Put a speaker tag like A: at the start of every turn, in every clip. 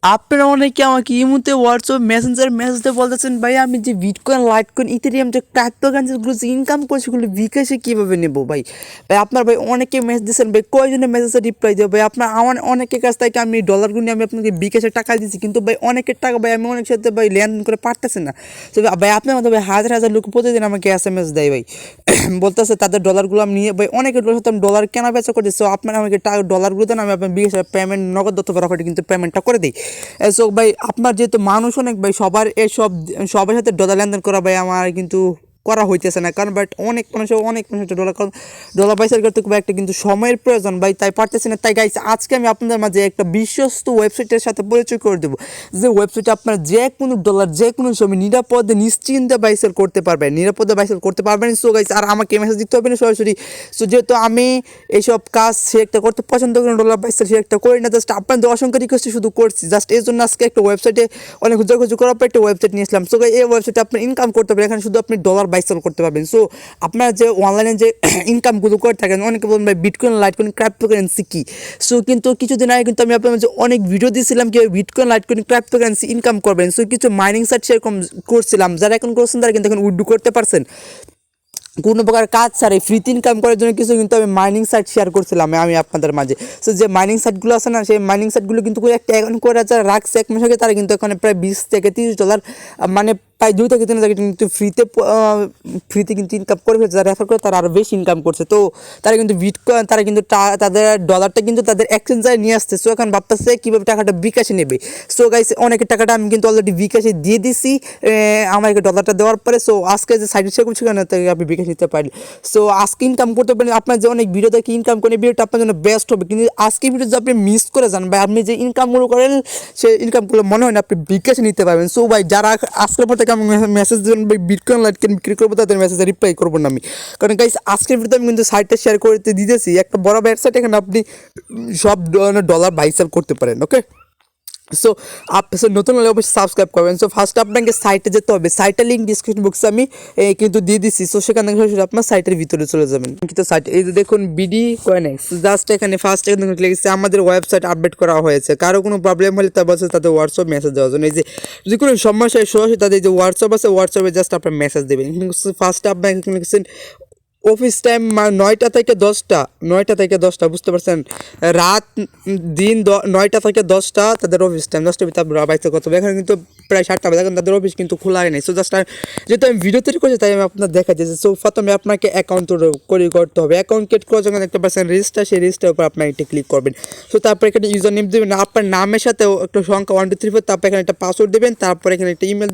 A: আপনারা অনেকে আমাকে ইমুতে হোয়াটসঅ্যাপ মেসেঞ্জার মেসেজে বলতেছেন ভাই আমি যে বিটকয়েন লাইটকয়েন ইথেরিয়াম যে ক্রিপ্টোকারেন্সিগুলো যে ইনকাম করছি সেগুলো বিকাশে কীভাবে নেবো ভাই ভাই আপনার ভাই অনেকে মেসেজ দিচ্ছেন ভাই কয়জনের মেসেজে রিপ্লাই দেবো ভাই আপনার আমার অনেকের কাছ থেকে আমি ডলারগুলো আমি আপনাকে বিকাশে টাকা দিচ্ছি কিন্তু ভাই অনেকের টাকা ভাই আমি অনেক সাথে ভাই লেনদেন করে পারতেছি না তো ভাই আপনার মতো ভাই হাজার হাজার লোক প্রতিদিন আমাকে SMS দেয় ভাই বলতেছে তাদের ডলারগুলো আমি নিয়ে ভাই অনেকের সাথে আমি ডলার কেনা বেচা করছি সো আপনার আমাকে টাকা ডলারগুলো দেন আমি আপনার বিকাশে পেমেন্ট নগদ অথবা রকেটে কিন্তু পেমেন্টটা করে দিই। সো ভাই আপনার যেহেতু মানুষ অনেক ভাই সবার এসব সবার সাথে ডলার লেনদেন করা ভাই আমার কিন্তু করা হইতেছে না কারণ বাট অনেক মানুষের ডলার পয়সা করতে খুব একটা কিন্তু সময়ের প্রয়োজন ভাই তাই পারতেছি না। তাই গাইস আজকে আমি আপনাদের মাঝে একটা বিশ্বস্ত ওয়েবসাইটের সাথে পরিচয় করে দেবো যে ওয়েবসাইটে আপনার যে কোনো ডলার যে কোনো সময় নিরাপদে নিশ্চিন্তে বাইসেল করতে পারবেন সো গাইস আর আমাকে মেসেজ দিতে হবে না সরাসরি। সো যেহেতু আমি এইসব কাজ সে একটা করতে পছন্দ করি ডলার বাইসেল সে একটা করি না জাস্ট আপনাদের অসংখ্য রিকোয়েস্ট শুধু করছি জাস্ট এই জন্য আজকে একটা ওয়েবসাইটে অনেক খুঁজে করার পর একটা ওয়েবসাইট নিয়েছিলাম। সো এই ওয়েবসাইটে আপনি ইনকাম করতে পারেন এখানে শুধু আপনি ডলার বাইসেল করতে পারবেন। সো আপনারা যে অনলাইনে যে ইনকামগুলো করে থাকেন অনেকে বলবেন ভাই বিটকয়েন লাইটকয়েন ক্রিপ্টোকারেন্সি কি। সো কিন্তু কিছুদিন আগে কিন্তু আমি আপনার যে অনেক ভিডিও দিয়েছিলাম কি বিটকয়েন লাইটকয়েন ক্রিপ্টোকারেন্সি ইনকাম করবেন। সো কিছু মাইনিং সাইট সেরকম করছিলাম যারা এখন করছেন তারা কিন্তু এখন উইথড্র করতে পারছেন কোনো প্রকার কাজ ছাড়াই ফ্রিতে ইনকাম করার জন্য কিছু কিন্তু আমি মাইনিং সাইট শেয়ার করছিলাম আমি আপনাদের মাঝে। সো যে মাইনিং সাইটগুলো আছে না সেই মাইনিং সাইটগুলো কিন্তু একটা অ্যাকাউন্ট করে যারা রাখছে এক মাস আগে তারা কিন্তু এখানে প্রায় 20 থেকে 30 ডলার মানে প্রায় 2 থেকে 3 হাজার কিন্তু ফ্রিতে কিন্তু ইনকাম করে ফেলছে যারা রেফার করে তারা আরও বেশি ইনকাম করছে। তো তারা কিন্তু বিটকয়েন তারা কিন্তু তাদের ডলারটা কিন্তু তাদের এক্সচেঞ্জারে নিয়ে আসছে। সো এখন ভাবতেছে কীভাবে টাকাটা বিকাশে নেবে। সো গাইস অনেকের টাকাটা আমি কিন্তু অলরেডি বিকাশে দিয়ে দিছি আমাকে ডলারটা দেওয়ার পরে। সো আজকে যে সাইড শেয়ার করছি সেখানে থেকে আপনি বিকাশ নিতে পারেন। সো আজকে ইনকাম করতে পারেন আপনার যে অনেক ভিডিও দেখে ইনকাম করে ভিডিওটা আপনার জন্য বেস্ট হবে কিন্তু আজকে ভিডিও যদি আপনি মিস করে যান ভাই আপনি যে ইনকামগুলো করেন সেই ইনকামগুলো মনে হয় না আপনি বিকাশে নিতে পারবেন। সো ভাই যারা আজকের পর থেকে আমি মেসেজ দেবেন ভাই বিটকয়েন লাইটকয়েন বিক্রি করবো তাদের মেসেজে রিপ্লাই করবো না আমি কারণ গাইস আজকের ভিডিওতে আমি কিন্তু সাইটটা শেয়ার করতে দিতেছি একটা বড় ওয়েবসাইট এখানে আপনি সব ডলার বাই সেল করতে পারেন ওকে। সো নতুন হলে অবশ্যই সাবস্ক্রাইব করবেন। সো ফার্স্ট আপনাকে সাইটে যেতে হবে সাইটের লিঙ্ক ডিসক্রিপশন বক্সে আমি কিন্তু দিয়ে দিচ্ছি। সো সেখান থেকে সরাসরি আপনার সাইটের ভিতরে চলে যাবেন কিন্তু সাইট এই যে দেখুন বিডি কয়েনেক্স জাস্ট এখানে ফার্স্ট এখানে লিখেছে আমাদের ওয়েবসাইট আপডেট করা হয়েছে কারো কোনো প্রবলেম হলে তা বলছে তাদের হোয়াটসঅ্যাপ মেসেজ দেওয়ার জন্য এই যে যদি কোনো সমস্যা সরাসরি তাদের যে হোয়াটসঅ্যাপ আছে হোয়াটসঅ্যাপে জাস্ট আপনার মেসেজ দেবেন। ফার্স্ট আপনাকে লিখেছেন অফিস টাইম 9টা থেকে 10টা বুঝতে পারছেন রাত দিন 9টা থেকে 10টা তাদের অফিস টাইম 10টার ভিতরে বাইতে কত এখানে কিন্তু প্রায় 7টা বাজে এখন তাদের অফিস কিন্তু খোলা নেই। সো জাস্ট যেহেতু আমি ভিডিও তৈরি করছি তাই আমি আপনার দেখা যাচ্ছে। সো প্রথমে আপনাকে অ্যাকাউন্ট করতে হবে অ্যাকাউন্ট ক্রিয়েট করে যখন দেখতে পাচ্ছেন রেজিস্টার সেই রেজিস্টারের উপর আপনার এটা ক্লিক করবেন। সো তারপর এখানে ইউজার নেম দেবেন আপনার নামের সাথে একটা সংখ্যা 1 2 3 4 তারপর এখানে একটা পাসওয়ার্ড দেবেন তারপর এখানে একটা ইমেল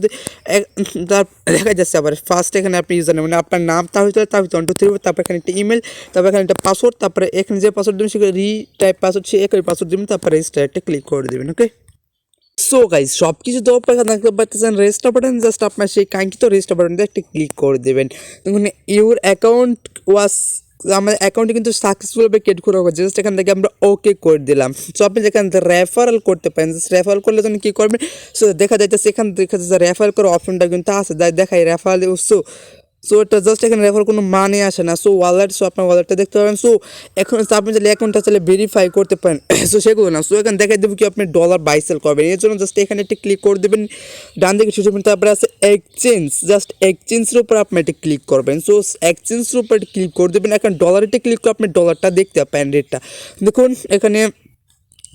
A: দেখা যাচ্ছে আবার ফার্স্ট এখানে আপনি ইউজার নেবেন আপনার নাম তার ভিতরে 1 2 3 তারপর এখানে একটা ইমেল তারপর এখানে একটা পাসওয়ার্ড তারপরে এখানে যে পাসওয়ার্ড দেবেন সেখানে রিটাইপ পাসওয়ার্ড সে একই পাসওয়ার্ড দেবেন তারপরে রেজিস্টার একটা ক্লিক করে দেবেন ওকে। সো গাইজ সব কিছু দেওয়ার পর দেখতে পাচ্ছেন রেজিস্টার বাটন জাস্ট আপনার সেই কাঙ্ক্ষিত রেজিস্টার বাটনটা একটা ক্লিক করে দেবেন। দেখুন ইউর অ্যাকাউন্ট ওয়াজ আমার অ্যাকাউন্টে কিন্তু সাকসেসফুলভাবে ক্রিয়েট করা হয়েছে জাস্ট এখান থেকে আমরা ওকে করে দিলাম। সো আপনি যেখান থেকে রেফারেল করতে পারেন জাস্ট রেফারেল করলে জন্য কী করবেন সো দেখা যাইতেছে এখানে দেখা যাচ্ছে রেফারেল করার অপশনটা কিন্তু আছে দেখাই রেফারেল সো এটা জাস্ট এখানে রেফার কোনো মানে আসে না। সো ওয়ালেট সো আপনার ওয়ালেটটা দেখতে পাবেন। সো এখন আপনি চাইলে অ্যাকাউন্টটা চাইলে ভেরিফাই করতে পারেন সো সেগুলো না। সো এখানে দেখাই দেবো কি আপনি ডলার বাই সেল করবেন এর জন্য জাস্ট এখানে একটি ক্লিক করে দেবেন ডান দিকে শেষ করবেন তারপরে আছে এক্সচেঞ্জ জাস্ট এক্সচেঞ্জের উপর আপনি এটা ক্লিক করবেন। সো এক্সচেঞ্জের উপর ক্লিক করে দেবেন এখন ডলারটা ক্লিক করে আপনি ডলারটা দেখতে পাবেন রেটটা দেখুন এখানে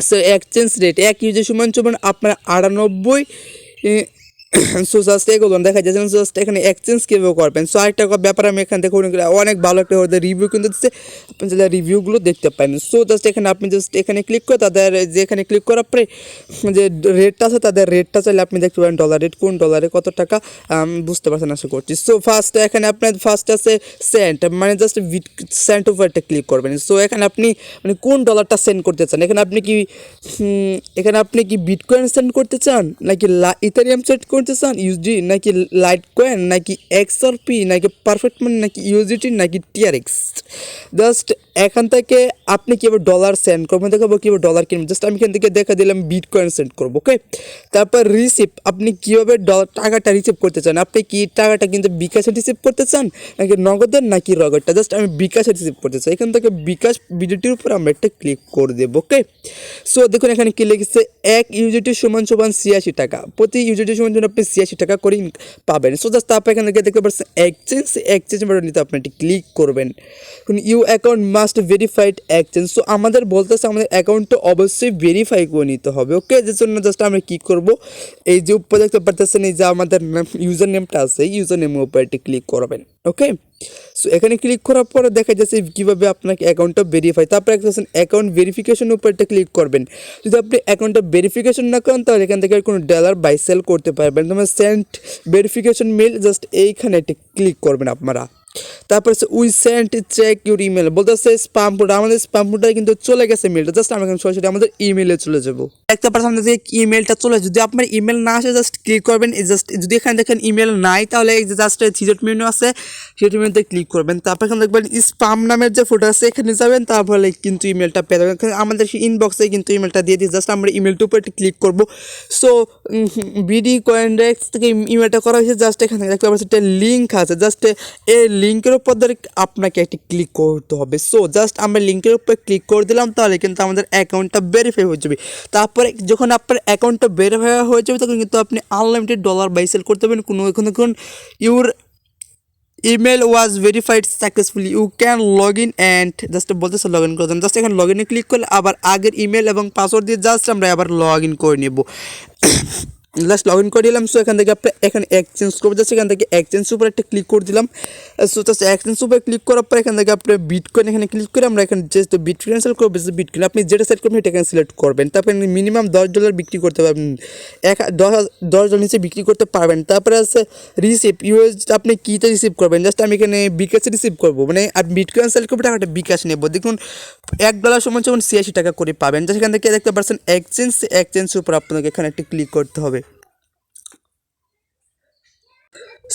A: সো এক্সচেঞ্জ রেট এক ইউজের সমান আপনার 98 সো জাস্ট এগুলো দেখা যাচ্ছে জাস্ট এখানে এক্সচেঞ্জ কীভাবে করবেন। সো আরেকটা ব্যাপার আমি এখানে দেখুন অনেক ভালো একটা ওদের রিভিউ কিন্তু দিচ্ছে আপনি যারা রিভিউগুলো দেখতে পারেন। সো জাস্ট এখানে আপনি জাস্ট এখানে ক্লিক করে তাদের যে এখানে ক্লিক করার পরে যে রেটটা আছে তাদের রেটটা চাইলে আপনি দেখতে পারেন ডলার রেট কোন ডলারে কত টাকা বুঝতে পারছেন আশা করছি। সো ফার্স্ট এখানে আপনার ফার্স্ট আছে সেন্ট মানে জাস্ট সেন্ট উপর একটা ক্লিক করবেন। সো এখানে আপনি মানে কোন ডলারটা সেন্ড করতে চান এখানে আপনি কি বিটকয়েন সেন্ড করতে চান নাকি ইথেরিয়াম সেন্ড করতে চান ইউএসডি নাকি লাইট কয়েন নাকি এক্সআরপি নাকি পারফেক্ট মানি নাকি ইউএসডিটি নাকি টিআরএক্স, জাস্ট এখান থেকে আপনি কীভাবে ডলার সেন্ড করবেন দেখাবো, কীভাবে ডলার কিনবেন। জাস্ট আমি এখান থেকে দেখা দিলাম বিটকয়েন সেন্ড করবো, ওকে। তারপর রিসিভ, আপনি কীভাবে টাকাটা রিসিভ করতে চান, আপনি কি টাকাটা কিন্তু বিকাশে রিসিভ করতে চান নাকি নগদের নাকি রগদটা, জাস্ট আমি বিকাশে রিসিভ করতে চাই। এখান থেকে বিকাশ ভিডিওটির উপর আমরা একটা ক্লিক করে দেবো, ওকে। সো দেখুন এখানে কি লিখেছে, এক ইউজিটি সমান সমান 86 টাকা, প্রতি ইউজিটি সমান সমান আপনি 86 টাকা করে পাবেন। সো জাস্ট তারপর এখান থেকে দেখতে পাচ্ছেন এক্সচেঞ্জ বাটন নিতে আপনি ক্লিক করবেন। You account must verified exchange, so আমাদের বলতেছে আমাদের অ্যাকাউন্টটা অবশ্যই ভেরিফাই করে নিতে হবে, ওকে। যে জন্য জাস্ট আমরা কী করবো, এই যে উপরে দেখতে পারতেছেন এই যে আমাদের ইউজার নেমটা আছে, ইউজার নেমের উপরে একটি ক্লিক করবেন, ওকে। সো এখানে ক্লিক করার পরে দেখা যাচ্ছে কীভাবে আপনাকে অ্যাকাউন্টটা ভেরিফাই, তারপরে একটা অ্যাকাউন্ট ভেরিফিকেশনের উপর একটা ক্লিক করবেন। যদি আপনি অ্যাকাউন্টটা ভেরিফিকেশন না করেন তাহলে এখান থেকে কোনো ডলার বাই সেল করতে পারবেন। তোমার সেন্ট ভেরিফিকেশন মেল, জাস্ট এইখানে একটা ক্লিক করবেন আপনারা। তারপর we sent check your email, বলতেছে স্পাম ফোল্ডার, আমাদের স্পাম ফোল্ডারে কিন্তু চলে গেছে মেলটা, জাস্ট আমরা সরাসরি আমাদের ইমেলে চলে যাবো। একটা পারসেন্ট আমাদের ইমেলটা চলে, যদি আপনার ইমেল না আসে জাস্ট ক্লিক করবেন, জাস্ট যদি এখানে দেখেন ইমেল নাই তাহলে এই যে জাস্ট সিলেক্ট মেনু আছে সিলেক্ট মেনুতে ক্লিক করবেন। তারপর এখানে দেখবেন স্পাম নামের যে ফোল্ডার আছে এখানে যাবেন, তারপরে কিন্তু ইমেলটা পেয়ে যাবেন। আমাদের ইনবক্সে কিন্তু ইমেলটা দিয়ে দিই, জাস্ট আমরা ইমেলটার উপর ক্লিক করবো। সো বিডি কয়েনডেক্স থেকে ইমেলটা করা হয়েছে, জাস্ট এখানে দেখতে পাচ্ছি একটা লিঙ্ক আছে, জাস্ট এই লিঙ্কের উপর ধরে আপনাকে একটি ক্লিক করতে হবে। সো জাস্ট আমরা লিঙ্কের উপর ক্লিক করে দিলাম, তাহলে কিন্তু আমাদের অ্যাকাউন্টটা ভেরিফাই হয়ে যাবে। তারপরে যখন আপনার অ্যাকাউন্টটা ভেরিফাই হয়ে যাবে তখন কিন্তু আপনি আনলিমিটেড ডলার বাই সেল করতে পারবেন। কোনো your email was verified successfully, you can log in and just বলতেছে লগ ইন করতে, জাস্ট এখানে লগ ইনে ক্লিক করলে আবার আগের ইমেল এবং পাসওয়ার্ড দিয়ে জাস্ট আমরা আবার লগ ইন করে নেব। জাস্ট লগ ইন করে দিলাম। সো এখান থেকে আপনি এখানে এক্সচেঞ্জ করবো, জাস্ট এখান থেকে এক্সচেঞ্জ উপরে একটা ক্লিক করে দিলাম। সো জাস্ট এক্সচেঞ্জ উপরে ক্লিক করার পর এখান থেকে আপনি বিটকয়েন এখানে ক্লিক করে আমরা এখানে জাস্ট বিটকয়েন সেল করবো। বিটকয়েন আপনি যেটা সেট করবেন সেটা এখানে সিলেক্ট করবেন। তারপরে মিনিমাম $10 বিক্রি করতে পারবেন, $10 নিচে বিক্রি করতে পারবেন। তারপরে আছে রিসিভ, ইউএস আপনি কীতে রিসিভ করবেন, জাস্ট আমি এখানে বিকাশে রিসিভ করবো, মানে আর বিটকয়েন সেল করবো টাকাটা বিকাশ নেবো। দেখুন $1 সমান 86 টাকা করে পাবেন। জাস্ট এখান থেকে দেখতে পাচ্ছেন এক্সচেঞ্জ উপর আপনাকে এখানে একটি ক্লিক করতে হবে।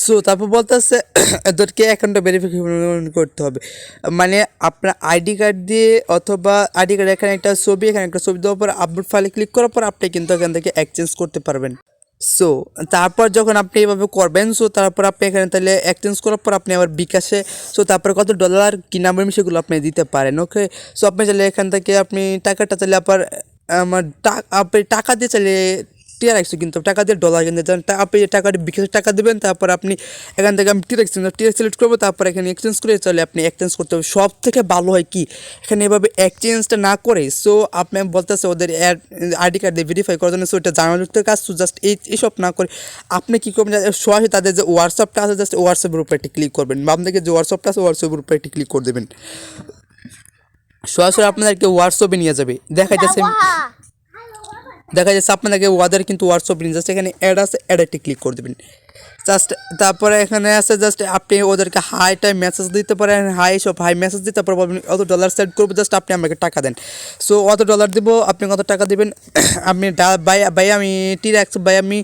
A: সো তারপর বলতেছে এদেরকে অ্যাকাউন্টটা ভেরিফিকেশন করতে হবে, মানে আপনার আইডি কার্ড দিয়ে অথবা আইডি কার্ড এখানে একটা ছবি দেওয়ার পর আপলোড ফাইলে ক্লিক করার পর আপনি কিন্তু এখান থেকে এক্সচেঞ্জ করতে পারবেন। সো তারপর যখন আপনি এভাবে করবেন, সো তারপর আপনি এখানে তাহলে এক্সচেঞ্জ করার পর আপনি আবার বিকাশে সো তারপর কত ডলার কি নাম্বার সেগুলো আপনি দিতে পারেন, ওকে। সো আপনি চাইলে এখান থেকে আপনি টাকাটা চাইলে আবার আপনি টাকা দিয়ে চাইলে টিআরএক্স কিন্তু টাকা দিয়ে ডলার কিনতে চান, আপনি টাকাটি বিকাশে টাকা দেবেন। তারপর আপনি এখান থেকে আমি টিআরএক্স সিলেক্ট করবো, তারপর এখানে এক্সচেঞ্জ করে চলে আপনি এক্সচেঞ্জ করতে হবে। সব থেকে ভালো হয় কি এখানে এভাবে এক্সচেঞ্জটা না করে, সো আপনি বলতেছে ওদের আইডি কার্ড দিয়ে ভেরিফাই করার জন্য, সো এটা জানানোর কাজ। সো জাস্ট এইসব না করে আপনি কী করবেন, সরাসরি তাদের যে হোয়াটসঅ্যাপটা আছে জাস্ট হোয়াটসঅ্যাপের উপরে একটি ক্লিক করবেন, বাম থেকে যে হোয়াটসঅ্যাপটা আছে হোয়াটসঅ্যাপের উপরে একটি ক্লিক করে দেবেন। সরাসরি আপনাদেরকে হোয়াটসঅ্যাপে নিয়ে যাবে, দেখা যাচ্ছে আপনাকে ওদের কিন্তু হোয়াটসঅ্যাপ নিয়ে জাস্ট এখানে অ্যাড আছে, অ্যাডে ক্লিক করে দেবেন। জাস্ট তারপরে এখানে আছে জাস্ট আপনি ওদেরকে হাইটাই মেসেজ দিতে পারেন, হাই মেসেজ দিতে তারপর বলবেন অত ডলার সেট করবো, জাস্ট আপনি আমাকে টাকা দেন। সো অত ডলার দেবো, আপনি কত টাকা দেবেন, আপনি ভাই আমি টিআরএক্স আমি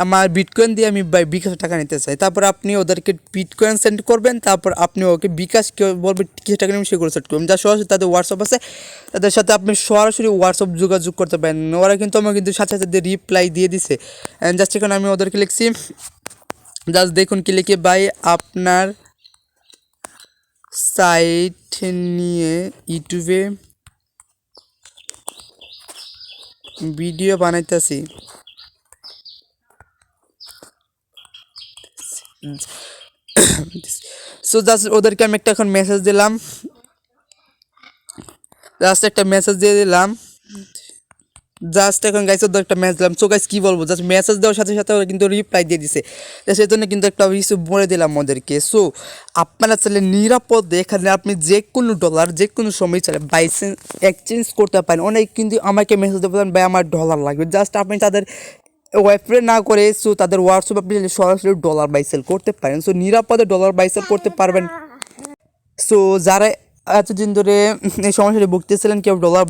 A: আমার বিটকয়েন দিয়ে আমি বিকাশ টাকা নিতে চাই। তারপর আপনি ওদেরকে বিটকয়েন সেন্ড করবেন, তারপর আপনি ওকে বিকাশ কেউ বলবেন কিছু টাকা নেবেন সেগুলো সেট করবেন। যা সরাসরি তাদের হোয়াটসঅ্যাপ আছে, তাদের সাথে আপনি সরাসরি হোয়াটসঅ্যাপ যোগাযোগ করতে পারেন। ওরা কিন্তু আমার কিন্তু সাথে সাথে রিপ্লাই দিয়ে দিছে। জাস্ট এখানে আমি ওদেরকে লিখছি, জাস্ট দেখুন কি লিখে, ভাই আপনার সাইট নিয়ে ইউটিউবে ভিডিও বানাইতেছি, সো জাস্ট ওদেরকে আমি একটা এখন মেসেজ দিলাম, জাস্ট একটা মেসেজ দিয়ে দিলাম, জাস্ট এখন গাইস ওদের একটা মেসেজ দিলাম। সো গাইস কী বলবো, জাস্ট মেসেজ দেওয়ার সাথে সাথে ওরা কিন্তু রিপ্লাই দিয়ে দিছে, সেই জন্য কিন্তু একটা রিসিভ বলে দিলাম ওদেরকে। সো আপনারা চাইলে নিরাপদে এখানে আপনি যে কোনো ডলার যে কোনো সময় চাইলে বাইসেন্স এক্সচেঞ্জ করতে পারেন। অনেক কিন্তু আমাকে মেসেজ দিতে পারেন ভাই আমার ডলার লাগবে, জাস্ট আপনি তাদের ওয়েবসাইটে না করে সো তাদের হোয়াটসঅ্যাপ আপনি সরাসরি ডলার বাই সেল করতে পারেন। সো নিরাপদে ডলার বাই সেল করতে পারবেন। সো যারা এতদিন ধরে এই সমস্যাটি ভুগতেছিলেন, কেউ ডলার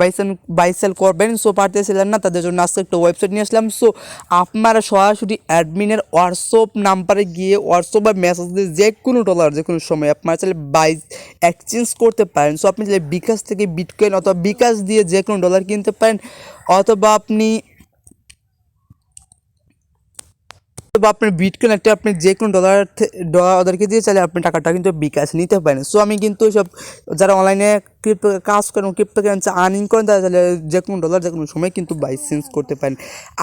A: বাই সেল করবেন, সো পারতেছিলেন না, তাদের জন্য আজকে একটা ওয়েবসাইট নিয়ে আসলাম। সো আপনারা সরাসরি অ্যাডমিনের হোয়াটসঅ্যাপ নাম্বারে গিয়ে হোয়াটসঅ্যাপ বা মেসেজ দিয়ে যে কোনো ডলার যে কোনো সময় আপনারা চাইলে এক্সচেঞ্জ করতে পারেন। সো আপনি চাইলে বিকাশ থেকে বিটকয়েন অথবা বিকাশ দিয়ে যে কোনো ডলার কিনতে পারেন, অথবা আপনার বিটকয়েন একটা আপনি যে কোনো ডলার ওদেরকে দিয়ে চাইলে আপনি টাকাটা কিন্তু বিকাশ নিতে পারেন। সো আমি কিন্তু সব যারা অনলাইনে ক্রিপ্টো কাজ করেন, ক্রিপ্টো কারেন্সি আর্নিং করেন, তারা চাইলে যে কোনো ডলার যে কোনো সময় কিন্তু বাই চেঞ্জ করতে পারেন।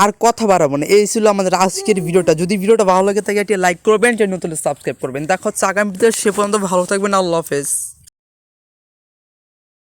A: আর কথা বাড়াবো না, এই ছিল আমাদের আজকের ভিডিওটা। যদি ভিডিওটা ভালো লাগে থাকে একটি লাইক করবেন, চ্যানেল নতুন সাবস্ক্রাইব করবেন। দেখা হচ্ছে আগামী ভিডিও, সে পর্যন্ত ভালো থাকবেন। আল্লাহ হাফেজ।